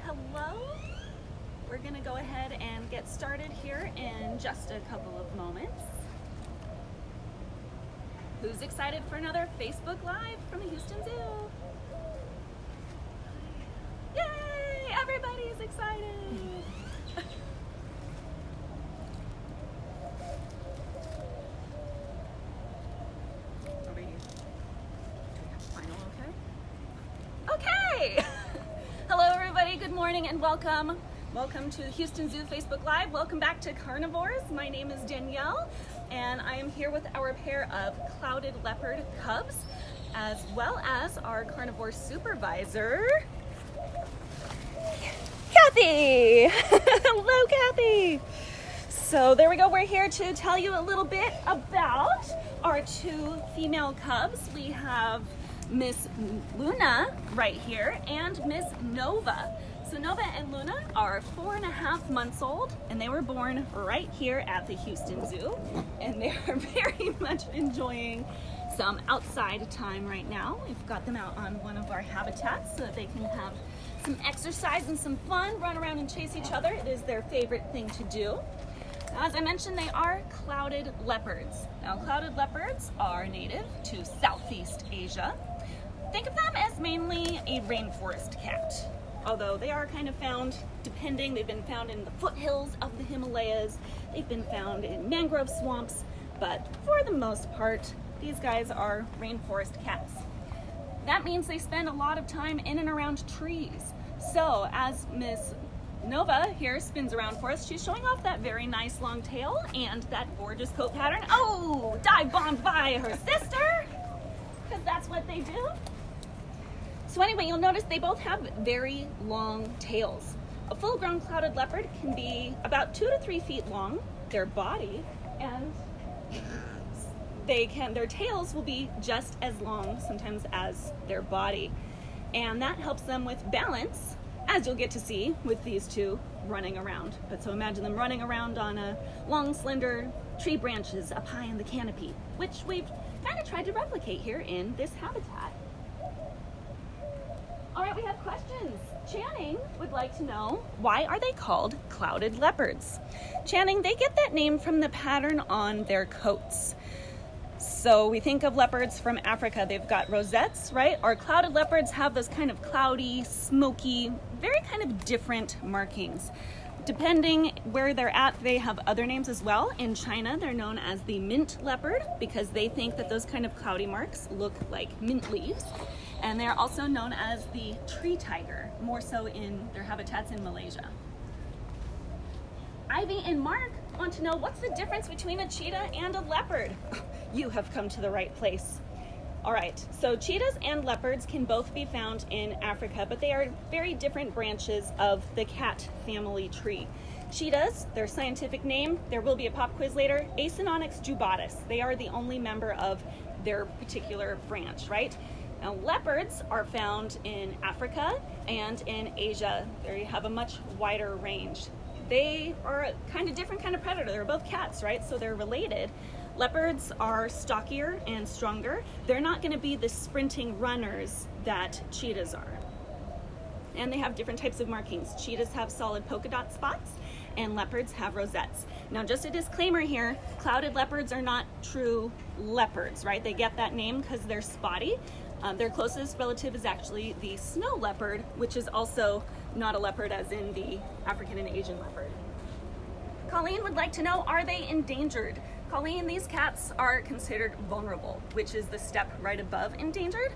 hello. We're gonna go ahead and get started here in just a couple of moments. Who's excited for another Facebook Live from the Houston Zoo? Yay! Everybody's excited! Over here. Do we have final okay? Okay! Hello everybody, good morning and welcome. Welcome to the Houston Zoo Facebook Live. Welcome back to Carnivores. My name is Danielle and I am here with our pair of clouded leopard cubs as well as our carnivore supervisor, Kathy. Hello, Kathy. So there we go. We're here to tell you a little bit about our two female cubs. We have Miss Luna right here and Miss Nova. So Nova and Luna are 4.5 months old and they were born right here at the Houston Zoo, and they are very much enjoying some outside time right now. We've got them out on one of our habitats so that they can have some exercise and some fun, run around and chase each other. It is their favorite thing to do. As I mentioned, they are clouded leopards. Now, clouded leopards are native to Southeast Asia. Think of them as mainly a rainforest cat, although they are kind of found, depending, they've been found in the foothills of the Himalayas, they've been found in mangrove swamps, but for the most part, these guys are rainforest cats. That means they spend a lot of time in and around trees. So as Miss Nova here spins around for us, she's showing off that very nice long tail and that gorgeous coat pattern. Oh, dive bombed by her sister, because that's what they do. So anyway, you'll notice they both have very long tails. A full-grown clouded leopard can be about 2 to 3 feet long, their body, and their tails will be just as long sometimes as their body. And that helps them with balance, as you'll get to see with these two running around. But so imagine them running around on a long, slender tree branches up high in the canopy, which we've kind of tried to replicate here in this habitat. All right, we have questions. Channing would like to know, why are they called clouded leopards? Channing, they get that name from the pattern on their coats. So we think of leopards from Africa, they've got rosettes, right? Our clouded leopards have those kind of cloudy, smoky, very kind of different markings. Depending where they're at, they have other names as well. In China, they're known as the mint leopard because they think that those kind of cloudy marks look like mint leaves. And they're also known as the tree tiger, more so in their habitats in Malaysia. Ivy and Mark want to know, what's the difference between a cheetah and a leopard? You have come to the right place. All right, so cheetahs and leopards can both be found in Africa, but they are very different branches of the cat family tree. Cheetahs, their scientific name, there will be a pop quiz later, Acinonyx jubatus. They are the only member of their particular branch, right? Now, leopards are found in Africa and in Asia. They have a much wider range. They are a kind of different kind of predator. They're both cats, right? So they're related. Leopards are stockier and stronger. They're not going to be the sprinting runners that cheetahs are. And they have different types of markings. Cheetahs have solid polka dot spots and leopards have rosettes. Now, just a disclaimer here, clouded leopards are not true leopards, right? They get that name because they're spotty. Their closest relative is actually the snow leopard, which is also not a leopard as in the African and Asian leopard. Colleen would like to know, are they endangered? Colleen, these cats are considered vulnerable, which is the step right above endangered.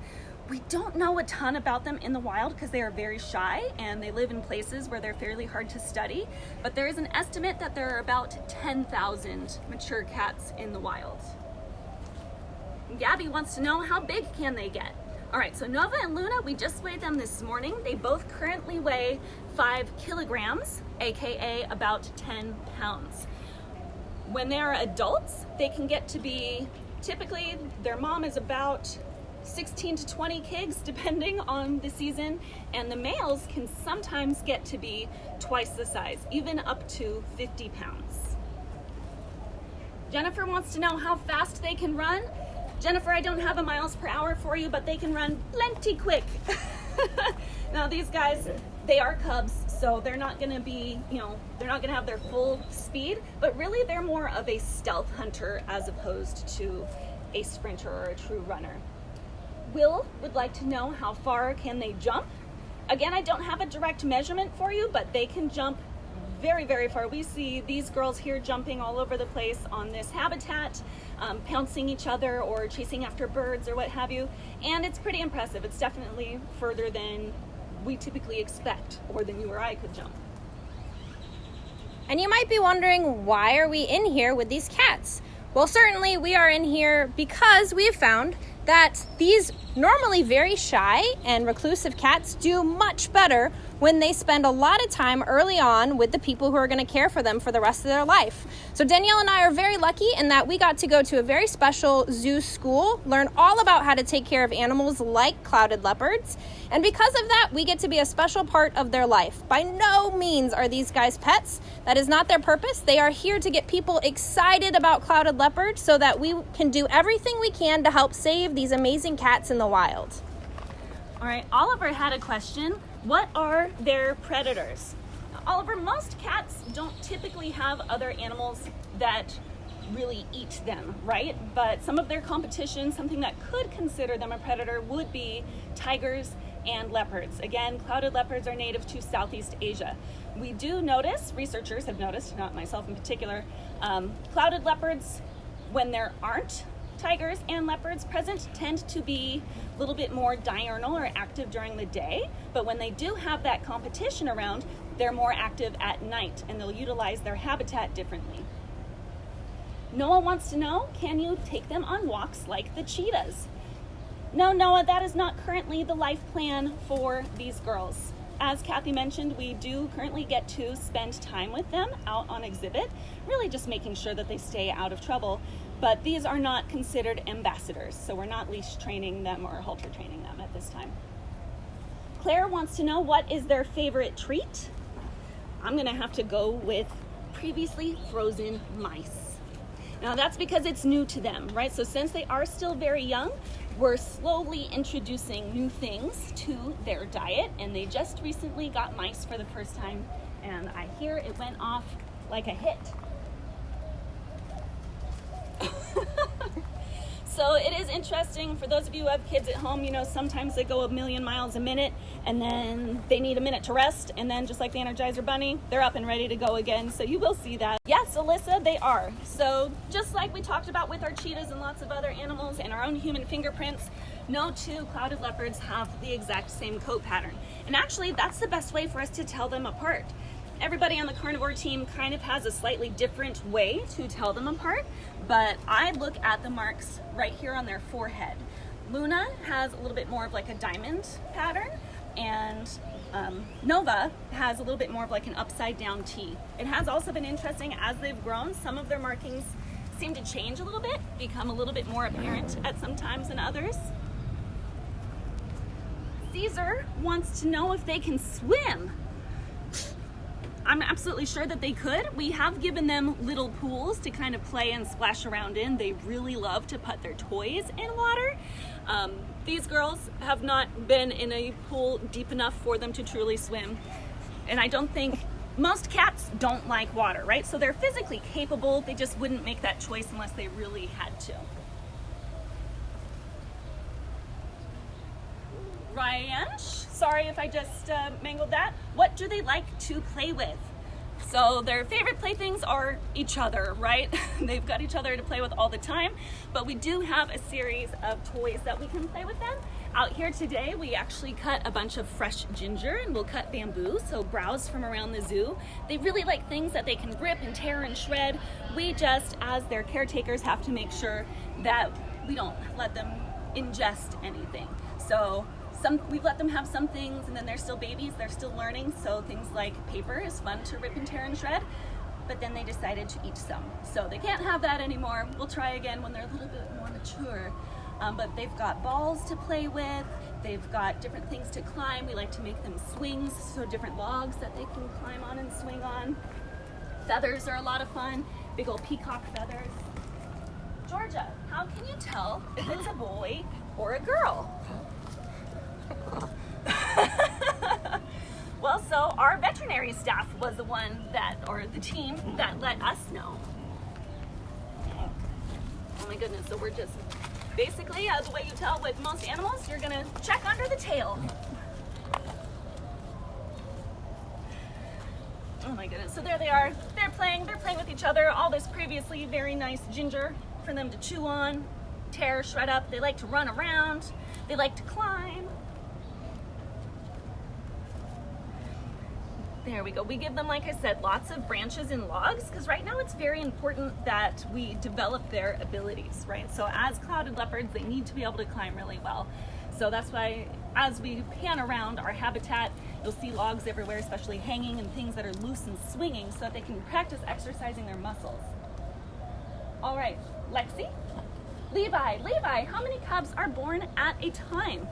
We don't know a ton about them in the wild because they are very shy and they live in places where they're fairly hard to study, but there is an estimate that there are about 10,000 mature cats in the wild. Gabby wants to know, how big can they get? All right, so Nova and Luna, we just weighed them this morning. They both currently weigh 5 kilograms, AKA about 10 pounds. When they're adults, they can get to be, typically their mom is about 16 to 20 kigs depending on the season, and the males can sometimes get to be twice the size, even up to 50 pounds. Jennifer wants to know how fast they can run. Jennifer, I don't have a miles per hour for you, but they can run plenty quick. Now these guys, They are cubs, so they're not going to be, they're not going to have their full speed, but really they're more of a stealth hunter as opposed to a sprinter or a true runner. Will would like to know, how far can they jump? Again, I don't have a direct measurement for you, but they can jump very, very far. We see these girls here jumping all over the place on this habitat, pouncing each other or chasing after birds or what have you, and it's pretty impressive. It's definitely further than we typically expect, or than you or I could jump. And you might be wondering, why are we in here with these cats? Well, certainly we are in here because we have found that these normally very shy and reclusive cats do much better when they spend a lot of time early on with the people who are going to care for them for the rest of their life. So Danielle and I are very lucky in that we got to go to a very special zoo school, learn all about how to take care of animals like clouded leopards, and because of that, we get to be a special part of their life. By no means are these guys pets. That is not their purpose. They are here to get people excited about clouded leopards so that we can do everything we can to help save these amazing cats in the wild. All right, Oliver had a question. What are their predators? Now, Oliver, most cats don't typically have other animals that really eat them, right? But some of their competition, something that could consider them a predator, would be tigers and leopards. Again, clouded leopards are native to Southeast Asia. We do notice, researchers have noticed, not myself in particular, clouded leopards, when there aren't tigers and leopards present, tend to be a little bit more diurnal or active during the day, but when they do have that competition around, they're more active at night and they'll utilize their habitat differently. Noah wants to know, can you take them on walks like the cheetahs? No, Noah, that is not currently the life plan for these girls. As Kathy mentioned, we do currently get to spend time with them out on exhibit, really just making sure that they stay out of trouble. But these are not considered ambassadors, so we're not leash training them or halter training them at this time. Claire wants to know, what is their favorite treat? I'm gonna have to go with previously frozen mice. Now that's because it's new to them, right? So since they are still very young, we're slowly introducing new things to their diet, and they just recently got mice for the first time, and I hear it went off like a hit. So it is interesting for those of you who have kids at home, sometimes they go a million miles a minute and then they need a minute to rest, and then just like the Energizer Bunny, they're up and ready to go again. So you will see that. Yes, Alyssa, they are. So just like we talked about with our cheetahs and lots of other animals and our own human fingerprints, no two clouded leopards have the exact same coat pattern. And actually, that's the best way for us to tell them apart. Everybody on the carnivore team kind of has a slightly different way to tell them apart, but I look at the marks right here on their forehead. Luna has a little bit more of like a diamond pattern, and Nova has a little bit more of like an upside down T. It has also been interesting, as they've grown, some of their markings seem to change a little bit, become a little bit more apparent at some times than others. Caesar wants to know if they can swim. I'm absolutely sure that they could. We have given them little pools to kind of play and splash around in. They really love to put their toys in water. These girls have not been in a pool deep enough for them to truly swim. And I don't think, most cats don't like water, right? So they're physically capable, they just wouldn't make that choice unless they really had to. Ryan, sorry if I just mangled that. What do they like to play with? So their favorite playthings are each other, right? They've got each other to play with all the time, but we do have a series of toys that we can play with them. Out here today, we actually cut a bunch of fresh ginger, and we'll cut bamboo, so browse from around the zoo. They really like things that they can rip and tear and shred. We just, as their caretakers, have to make sure that we don't let them ingest anything. So we've let them have some things, and then they're still babies, they're still learning, so things like paper is fun to rip and tear and shred, but then they decided to eat some. So they can't have that anymore. We'll try again when they're a little bit more mature. But they've got balls to play with, they've got different things to climb. We like to make them swings, so different logs that they can climb on and swing on. Feathers are a lot of fun, big old peacock feathers. Georgia, how can you tell if it's a boy or a girl? Well, was the one that, or the team that let us know. Oh my goodness, so we're just, basically, the way you tell with most animals, you're gonna check under the tail. Oh my goodness, so there they are. They're playing with each other. All this previously very nice ginger for them to chew on, tear, shred up. They like to run around. They like to climb. There we go. We give them, like I said, lots of branches and logs, because right now it's very important that we develop their abilities, right? So as clouded leopards, they need to be able to climb really well. So that's why as we pan around our habitat, you'll see logs everywhere, especially hanging and things that are loose and swinging, so that they can practice exercising their muscles. All right, Lexi, Levi, how many cubs are born at a time?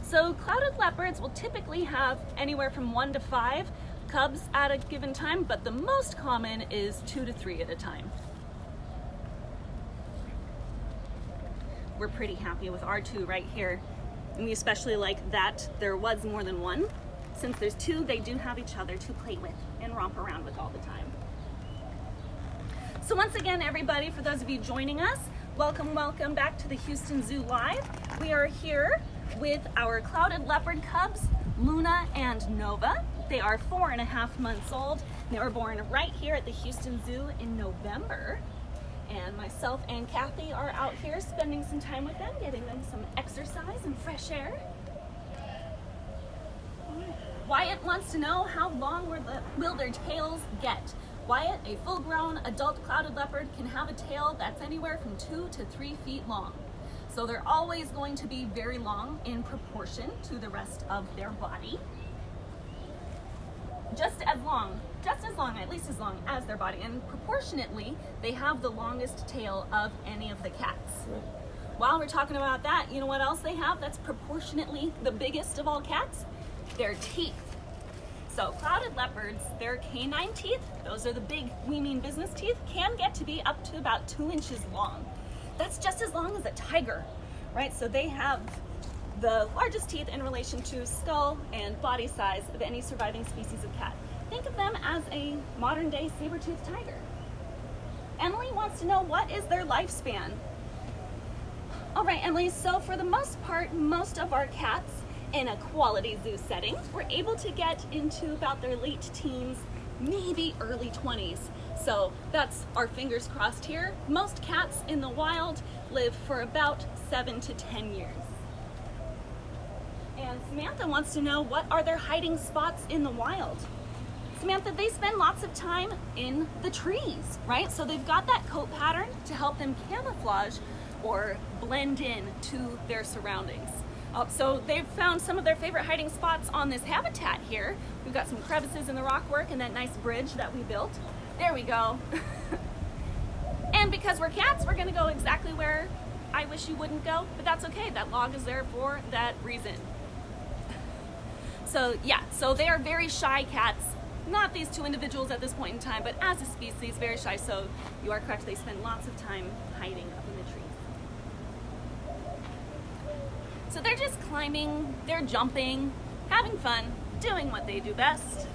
So clouded leopards will typically have anywhere from 1 to 5 cubs at a given time, but the most common is 2 to 3 at a time. We're pretty happy with our 2 right here. And we especially like that there was more than one. Since there's 2, they do have each other to play with and romp around with all the time. So once again, everybody, for those of you joining us, welcome back to the Houston Zoo Live. We are here with our clouded leopard cubs, Luna and Nova. They are 4.5 months old. They were born right here at the Houston Zoo in November. And myself and Kathy are out here spending some time with them, getting them some exercise and fresh air. Wyatt wants to know, how long will their tails get? Wyatt, a full-grown adult clouded leopard, can have a tail that's anywhere from 2 to 3 feet long. So they're always going to be very long in proportion to the rest of their body. Just as long, at least as long as their body. And proportionately, they have the longest tail of any of the cats. While we're talking about that, you know what else they have that's proportionately the biggest of all cats? Their teeth. So clouded leopards, their canine teeth, those are the big, we mean business teeth, can get to be up to about 2 inches long. That's just as long as a tiger, right? So they have the largest teeth in relation to skull and body size of any surviving species of cat. Think of them as a modern day saber-toothed tiger. Emily wants to know, what is their lifespan? All right, Emily, so for the most part, most of our cats in a quality zoo setting were able to get into about their late teens, maybe early 20s. So that's our fingers crossed here. Most cats in the wild live for about 7 to 10 years. And Samantha wants to know, what are their hiding spots in the wild? Samantha, they spend lots of time in the trees, right? So they've got that coat pattern to help them camouflage or blend in to their surroundings. So they've found some of their favorite hiding spots on this habitat here. We've got some crevices in the rockwork and that nice bridge that we built. There we go. And because we're cats, we're gonna go exactly where I wish you wouldn't go, but that's okay. That log is there for that reason. So yeah, so they are very shy cats. Not these 2 individuals at this point in time, but as a species, very shy. So you are correct, they spend lots of time hiding up in the trees. So they're just climbing, they're jumping, having fun, doing what they do best.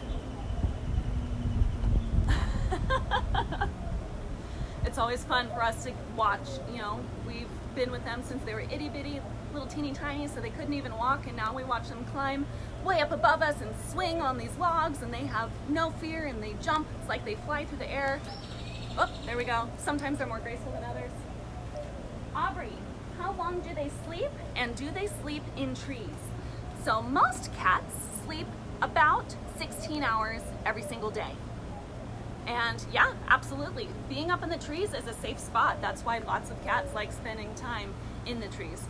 It's always fun for us to watch, you know, we've been with them since they were itty bitty, little teeny tiny, so they couldn't even walk, and now we watch them climb way up above us and swing on these logs, and they have no fear and they jump. It's like they fly through the air. Oh, there we go. Sometimes they're more graceful than others. Aubrey, how long do they sleep, and do they sleep in trees? So most cats sleep about 16 hours every single day. And yeah, absolutely. Being up in the trees is a safe spot. That's why lots of cats like spending time in the trees.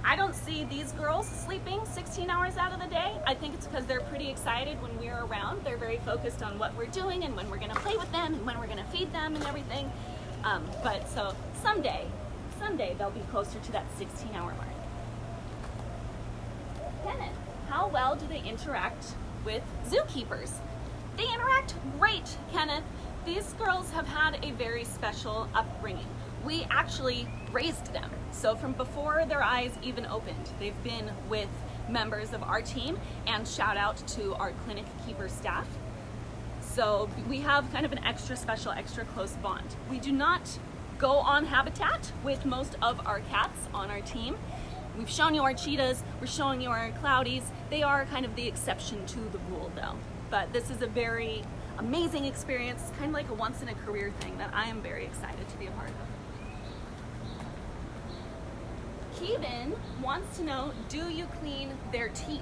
I don't see these girls sleeping 16 hours out of the day. I think it's because they're pretty excited when we're around. They're very focused on what we're doing and when we're gonna play with them and when we're gonna feed them and everything. But so someday they'll be closer to that 16-hour mark. Kenneth, how well do they interact with zookeepers? They interact great, Kenneth. These girls have had a very special upbringing. We actually raised them. So from before their eyes even opened, they've been with members of our team, and shout out to our clinic keeper staff. So we have kind of an extra special, extra close bond. We do not go on habitat with most of our cats on our team. We've shown you our cheetahs, we're showing you our cloudies. They are kind of the exception to the rule though. But this is a very amazing experience, kind of like a once in a career thing that I am very excited to be a part of. Kevin wants to know, do you clean their teeth?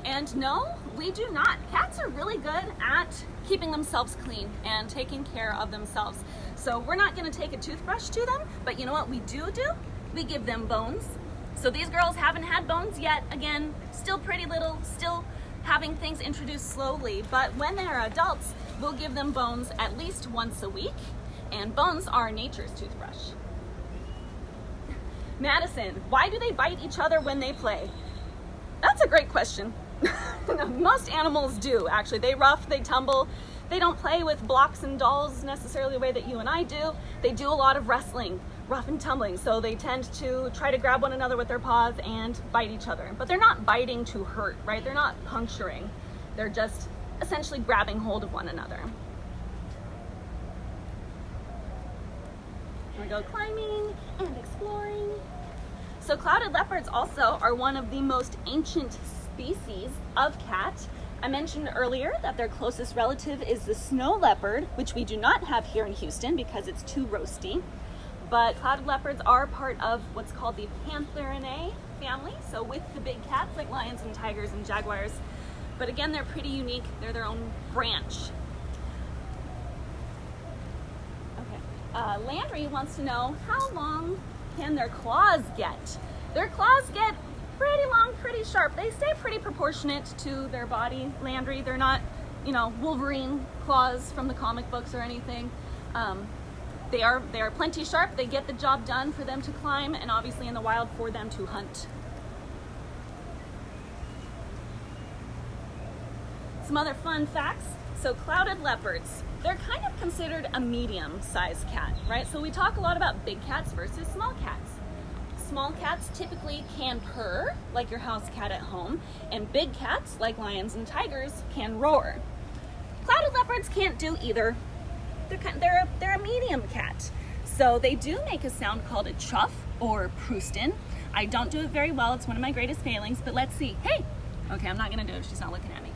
And no, we do not. Cats are really good at keeping themselves clean and taking care of themselves. So we're not gonna take a toothbrush to them, but you know what we do? We give them bones. So these girls haven't had bones yet. Again, still pretty little, still having things introduced slowly, but when they're adults, we'll give them bones at least once a week, and bones are nature's toothbrush. Madison, why do they bite each other when they play? That's a great question. Most animals do, actually. They rough, they tumble. They don't play with blocks and dolls necessarily the way that you and I do. They do a lot of wrestling, rough and tumbling. So they tend to try to grab one another with their paws and bite each other. But they're not biting to hurt, right? They're not puncturing. They're just essentially grabbing hold of one another. Here we go, climbing and exploring. So clouded leopards also are one of the most ancient species of cat. I mentioned earlier that their closest relative is the snow leopard, which we do not have here in Houston because it's too roasty. But clouded leopards are part of what's called the Pantherinae family, so with the big cats like lions and tigers and jaguars. But again, they're pretty unique. They're their own branch. Okay. Landry wants to know, how long can their claws get? Their claws get pretty long, pretty sharp. They stay pretty proportionate to their body, Landry. They're not, Wolverine claws from the comic books or anything. They are plenty sharp. They get the job done for them to climb, and obviously in the wild for them to hunt. Some other fun facts. So clouded leopards, they're kind of considered a medium-sized cat, right? So we talk a lot about big cats versus small cats. Small cats typically can purr, like your house cat at home, and big cats, like lions and tigers, can roar. Clouded leopards can't do either. They're a medium cat. So they do make a sound called a chuff or proostin. I don't do it very well. It's one of my greatest failings, but let's see. Hey! Okay, I'm not gonna do it. She's not looking at me.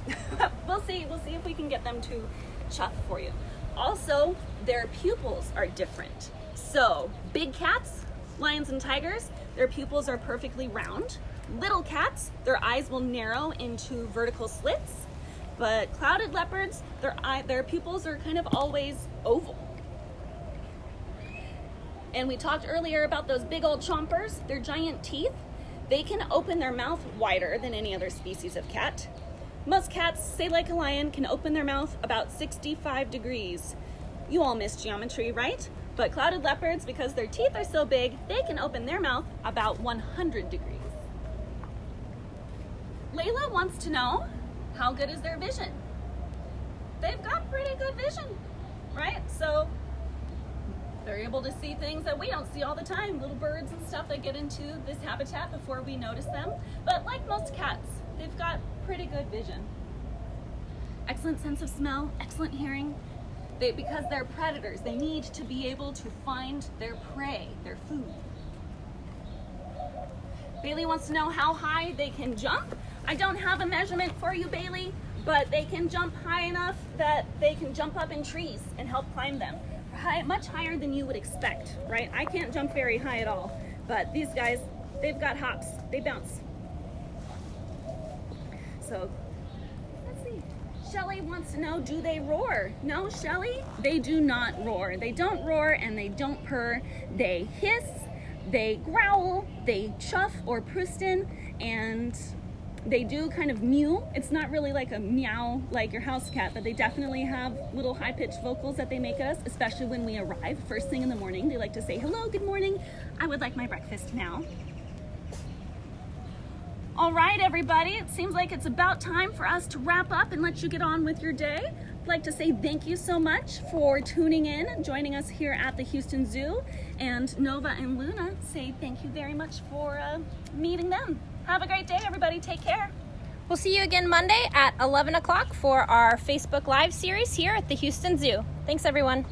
We'll see if we can get them to chuff for you. Also, their pupils are different. So big cats, lions and tigers, their pupils are perfectly round. Little cats, their eyes will narrow into vertical slits. But clouded leopards, their pupils are kind of always oval. And we talked earlier about those big old chompers, their giant teeth. They can open their mouth wider than any other species of cat. Most cats, say like a lion, can open their mouth about 65 degrees. You all miss geometry, right? But clouded leopards, because their teeth are so big, they can open their mouth about 100 degrees. Layla wants to know, how good is their vision? They've got pretty good vision, right? So they're able to see things that we don't see all the time, little birds and stuff that get into this habitat before we notice them. But like most cats, they've got pretty good vision. Excellent sense of smell, excellent hearing. Because they're predators, they need to be able to find their prey, their food. Bailey wants to know how high they can jump. I don't have a measurement for you, Bailey, but they can jump high enough that they can jump up in trees and help climb them. Much higher than you would expect, right? I can't jump very high at all, but these guys, they've got hops, they bounce. So, let's see. Shelly wants to know, do they roar? No, Shelly, they do not roar. They don't roar and they don't purr. They hiss, they growl, they chuff or proostin, and they do kind of mew. It's not really like a meow like your house cat, but they definitely have little high-pitched vocals that they make at us, especially when we arrive first thing in the morning. They like to say, hello, good morning. I would like my breakfast now. All right, everybody, it seems like it's about time for us to wrap up and let you get on with your day. I'd like to say thank you so much for tuning in, joining us here at the Houston Zoo. And Nova and Luna say thank you very much for meeting them. Have a great day, everybody. Take care. We'll see you again Monday at 11 o'clock for our Facebook Live series here at the Houston Zoo. Thanks, everyone.